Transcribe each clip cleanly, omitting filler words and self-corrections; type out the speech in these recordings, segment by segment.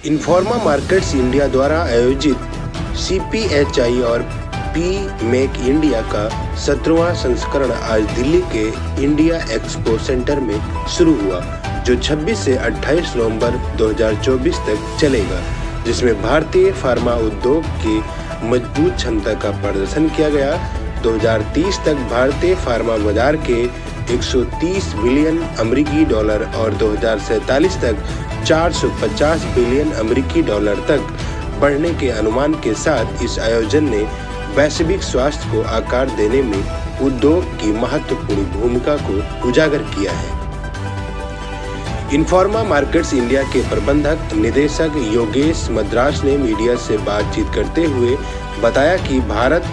इन्फॉर्मा markets India द्वारा आयोजित CPHI और पी मेक इंडिया का 17वां संस्करण आज दिल्ली के इंडिया एक्सपो सेंटर में शुरू हुआ, जो 26 से 28 नवंबर 2024 तक चलेगा, जिसमें भारतीय फार्मा उद्योग की मजबूत क्षमता का प्रदर्शन किया गया। 2030 तक भारतीय फार्मा बाजार के 130 बिलियन अमेरिकी डॉलर और 2047 तक 450 बिलियन अमेरिकी डॉलर तक बढ़ने के अनुमान के साथ इस आयोजन ने वैश्विक स्वास्थ्य को आकार देने में उद्योग की महत्वपूर्ण भूमिका को उजागर किया है। इन्फॉर्मा मार्केट्स इंडिया के प्रबंधक निदेशक योगेश मद्रास ने मीडिया से बातचीत करते हुए बताया कि भारत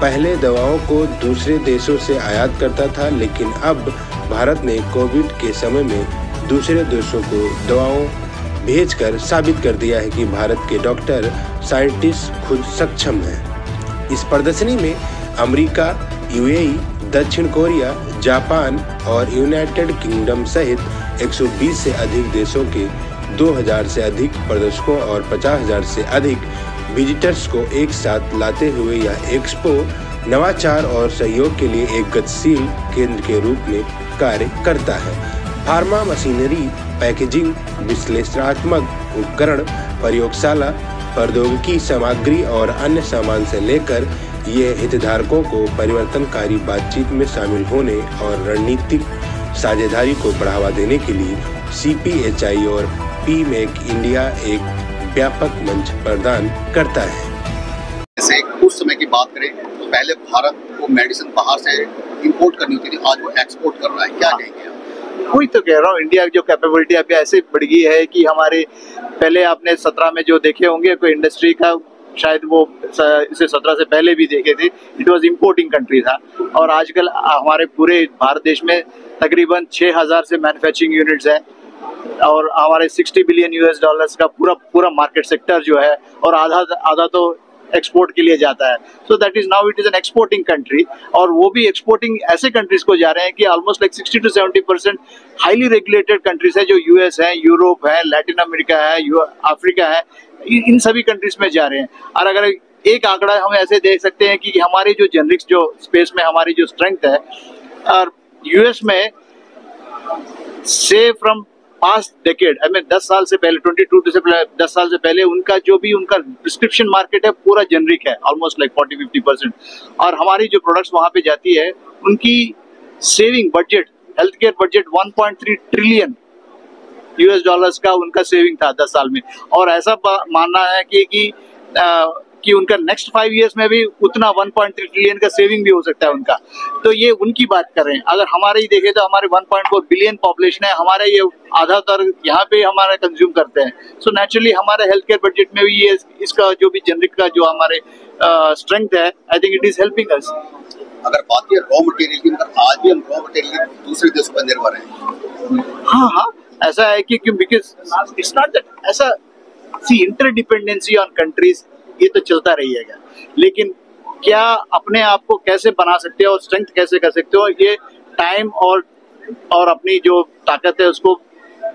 पहले दवाओं को दूसरे देशों से आयात करता था, लेकिन अब भारत ने कोविड के समय में दूसरे देशों को दवाओं भेजकर साबित कर दिया है कि भारत के डॉक्टर साइंटिस्ट खुद सक्षम हैं। इस प्रदर्शनी में अमेरिका, UAE, दक्षिण कोरिया, जापान और यूनाइटेड किंगडम सहित 120 से अधिक देशों के 2000 से अधिक प्रदर्शकों और 50,000 से अधिक विजिटर्स को एक साथ लाते हुए यह एक्सपो नवाचार और सहयोग के लिए एक गतिशील केंद्र के रूप में कार्य करता है। फार्मा मशीनरी, पैकेजिंग, विश्लेषणात्मक उपकरण, प्रयोगशाला, प्रौद्योगिकी सामग्री और अन्य सामान से लेकर ये हितधारकों को परिवर्तनकारी बातचीत में शामिल होने और रणनीतिक साझेदारी को बढ़ावा देने के लिए CPHI और पी मेक इंडिया एक व्यापक मंच प्रदान करता है। जैसे उस समय की बात करें तो पहले भारत को मेडिसिन बाहर से इंपोर्ट करनी होती थी, आज वो एक्सपोर्ट कर रहा है, क्या कहेंगे आप? वही तो कह रहा हूँ, इंडिया की जो कैपेबिलिटी अभी ऐसे बढ़ गई है कि हमारे पहले आपने 17 में जो देखे होंगे कोई इंडस्ट्री का, शायद वो इसे 17 से पहले भी देखे थे, इट वाज इंपोर्टिंग कंट्री था। और आजकल हमारे पूरे भारत देश में तकरीबन 6000 से मैन्युफैक्चरिंग यूनिट्स हैं और हमारे 60 बिलियन US का पूरा मार्केट सेक्टर जो है, और आधा तो एक्सपोर्ट के लिए जाता है। So that is now it is an exporting country, और वो भी एक्सपोर्टिंग ऐसे कंट्रीज को जा रहे हैं कि almost like 60 to 70% highly regulated countries है, जो US है, यूरोप है, लैटिन अमेरिका है, अफ्रीका है, इन सभी कंट्रीज में जा रहे हैं। और अगर एक आंकड़ा हम ऐसे देख सकते हैं कि हमारी जो जेनरिक्स जो स्पेस में हमारी जो स्ट्रेंथ है, और US में से फ्रॉम पास्ट डेकेड, 10 साल से पहले 22 से 10 साल से पहले उनका जो भी उनका प्रिस्क्रिप्शन मार्केट है पूरा जेनरिक है, ऑलमोस्ट लाइक 40-50%। और हमारी जो प्रोडक्ट्स वहां पे जाती है उनकी saving budget, health care budget 1.3 trillion US का उनका सेविंग था 10 साल में। और ऐसा मानना है कि उनका नेक्स्ट 5 इयर्स में भी उतना 1.3 ट्रिलियन का सेविंग भी हो सकता है उनका। तो ये उनकी बात कर रहे हैं। अगर हमारे ही देखें तो हमारे 1.4 बिलियन पॉपुलेशन है, हमारे ये आधातर यहाँ पे हमारा कंज्यूम करते हैं। सो नेचुरली हमारे हेल्थ केयर बजट में भी ये इसका जो भी जेनरिक का जो हमारे स्ट्रेंथ है, I think it is helping us. अगर बात की रॉ मटेरियल की, आज भी हम रॉ मटेरियल दूसरे देशों पर निर्भर हैं। हाँ, ऐसा है कि बिकॉज इट्स नॉट दैट ऐसा, सी इंटरडिपेंडेंसी ऑन कंट्रीज ये तो चलता रहिएगा, लेकिन क्या अपने आप को कैसे बना सकते हो और स्ट्रेंथ कैसे कर सकते हो, ये टाइम और अपनी जो ताकत है उसको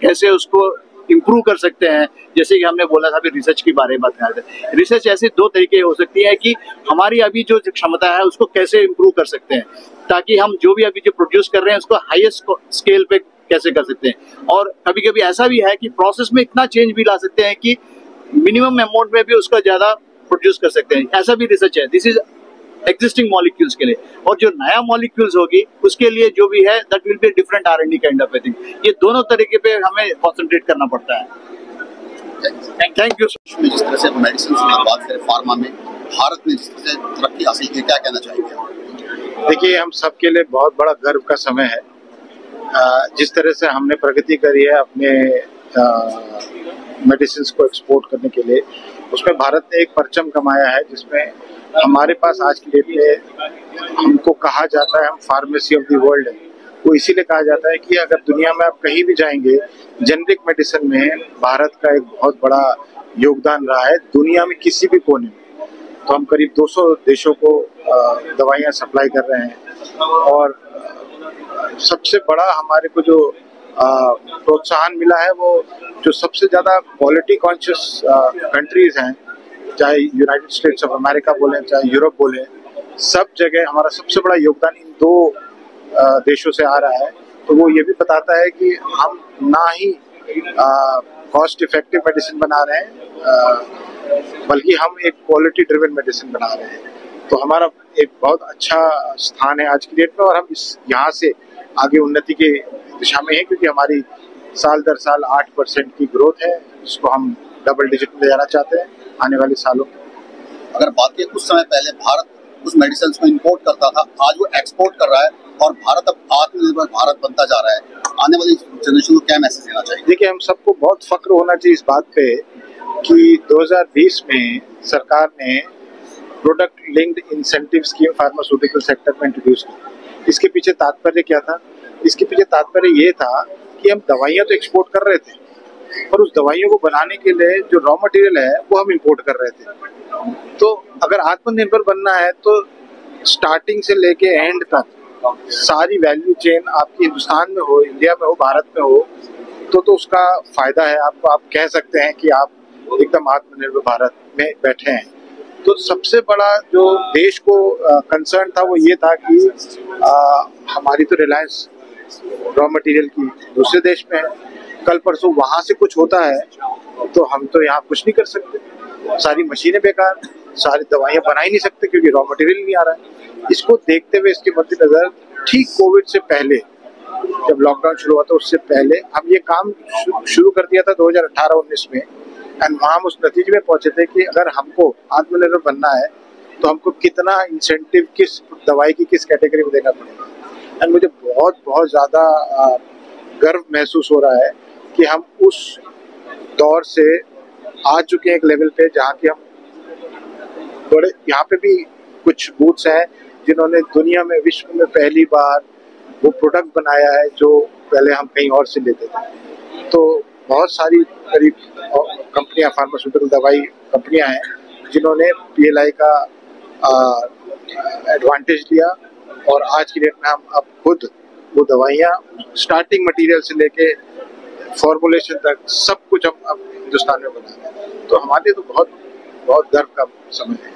कैसे उसको इम्प्रूव कर सकते हैं। जैसे कि हमने बोला था अभी रिसर्च की बारे में बात कर रहे थे। रिसर्च ऐसे 2 तरीके हो सकती है कि हमारी अभी जो क्षमता है उसको कैसे इम्प्रूव कर सकते हैं, ताकि हम जो भी अभी जो प्रोड्यूस कर रहे हैं उसको हाईएस्ट स्केल पे कैसे कर सकते हैं। और कभी कभी ऐसा भी है कि प्रोसेस में इतना चेंज भी ला सकते हैं कि मिनिमम अमाउंट में भी उसका ज्यादा प्रोड्यूस कर सकते हैं, ऐसा भी रिसर्च है। दिस इज एग्जिस्टिंग मॉलिक्यूल्स के लिए, और जो नया मॉलिक्यूल्स होगी उसके लिए जो भी है that will be different R&D kind of thing. ये दोनों तरीके पे हमें कंसंट्रेट करना पड़ता है। Thank you. जिस तरह से मेडिसिन की बात करें, फार्मा में भारत ने जिस तरह से तरक्की हासिल की, क्या कहना चाहेंगे? देखिए, हम सबके लिए बहुत बड़ा गर्व का समय है। जिस तरह से हमने प्रगति करी है अपने मेडिसिन को एक्सपोर्ट करने के लिए, उसमें भारत ने एक परचम कमाया है, जिसमें हमारे पास आज की डेट में हमको कहा जाता है हम फार्मेसी ऑफ द वर्ल्ड है। वो इसीलिए कहा जाता है कि अगर दुनिया में आप कहीं भी जाएंगे, जेनरिक मेडिसिन में भारत का एक बहुत बड़ा योगदान रहा है दुनिया में किसी भी कोने में। तो हम करीब 200 देशों को दवाइयाँ सप्लाई कर रहे हैं, और सबसे बड़ा हमारे को जो प्रोत्साहन मिला है वो जो सबसे ज़्यादा क्वालिटी कॉन्शियस कंट्रीज हैं, चाहे यूनाइटेड स्टेट्स ऑफ अमेरिका बोलें चाहे यूरोप बोलें, सब जगह हमारा सबसे बड़ा योगदान इन दो देशों से आ रहा है। तो वो ये भी बताता है कि हम ना ही कॉस्ट इफेक्टिव मेडिसिन बना रहे हैं बल्कि हम एक क्वालिटी ड्रिवन मेडिसिन बना रहे हैं। तो हमारा एक बहुत अच्छा स्थान है आज की डेट में और हम इस यहाँ से आगे उन्नति के दिशा में है, क्योंकि हमारी साल दर साल 8% की ग्रोथ है, जिसको हम डबल डिजिट में ले जाना चाहते हैं आने वाले सालों में। अगर बात करें कुछ समय पहले भारत कुछ मेडिसिन को इंपोर्ट करता था, आज वो एक्सपोर्ट कर रहा है और भारत अब आत्मनिर्भर भारत बनता जा रहा है। आने वाली जनरेशन को क्या मैसेज देना चाहिए? देखिए, हम सबको बहुत फक्र होना चाहिए इस बात पे कि 2020 में सरकार ने product linked incentive scheme pharmaceutical sector में इंट्रोड्यूस की। इसके पीछे तात्पर्य क्या था? इसके पीछे तात्पर्य ये था कि हम दवाइयाँ तो एक्सपोर्ट कर रहे थे, पर उस दवाइयों को बनाने के लिए जो रॉ मटेरियल है वो हम इंपोर्ट कर रहे थे। तो अगर आत्मनिर्भर बनना है तो स्टार्टिंग से लेके एंड तक सारी वैल्यू चेन आपकी हिंदुस्तान में हो, इंडिया में हो, भारत में हो, तो उसका फायदा है आपको। आप कह सकते हैं कि आप एकदम आत्मनिर्भर भारत में बैठे हैं। तो सबसे बड़ा जो देश को कंसर्न था वो ये था कि हमारी तो रिलायंस रॉ मटेरियल की दूसरे देश में है, कल परसों वहां से कुछ होता है तो हम तो यहाँ कुछ नहीं कर सकते, सारी मशीनें बेकार, सारी दवाइयाँ बना ही नहीं सकते क्योंकि रॉ मटेरियल नहीं आ रहा है। इसको देखते हुए इसके मद्देनजर ठीक कोविड से पहले जब लॉकडाउन शुरू हुआ था उससे पहले हम ये काम शुरू कर दिया था 2018-19 में। एंड वहाँ हम उस नतीजे में पहुंचे थे कि अगर हमको आत्मनिर्भर बनना है तो हमको कितना इंसेंटिव किस दवाई की किस कैटेगरी में देना पड़ेगा। एंड मुझे बहुत बहुत ज़्यादा गर्व महसूस हो रहा है कि हम उस दौर से आ चुके हैं एक लेवल पे जहाँ की हम बड़े, यहाँ पे भी कुछ बूथ्स हैं जिन्होंने दुनिया में विश्व में पहली बार वो प्रोडक्ट बनाया है जो पहले हम कहीं और से लेते थे। तो बहुत सारी करीब कंपनियां, फार्मास्यूटिकल दवाई कंपनियां हैं जिन्होंने PLI का एडवांटेज लिया और आज की डेट में हम अब खुद वो दवाइयाँ स्टार्टिंग मटेरियल से लेके फॉर्मुलेशन तक सब कुछ हम अब हिंदुस्तान में बना रहे हैं। तो हमारे लिए तो बहुत बहुत गर्व का समय है।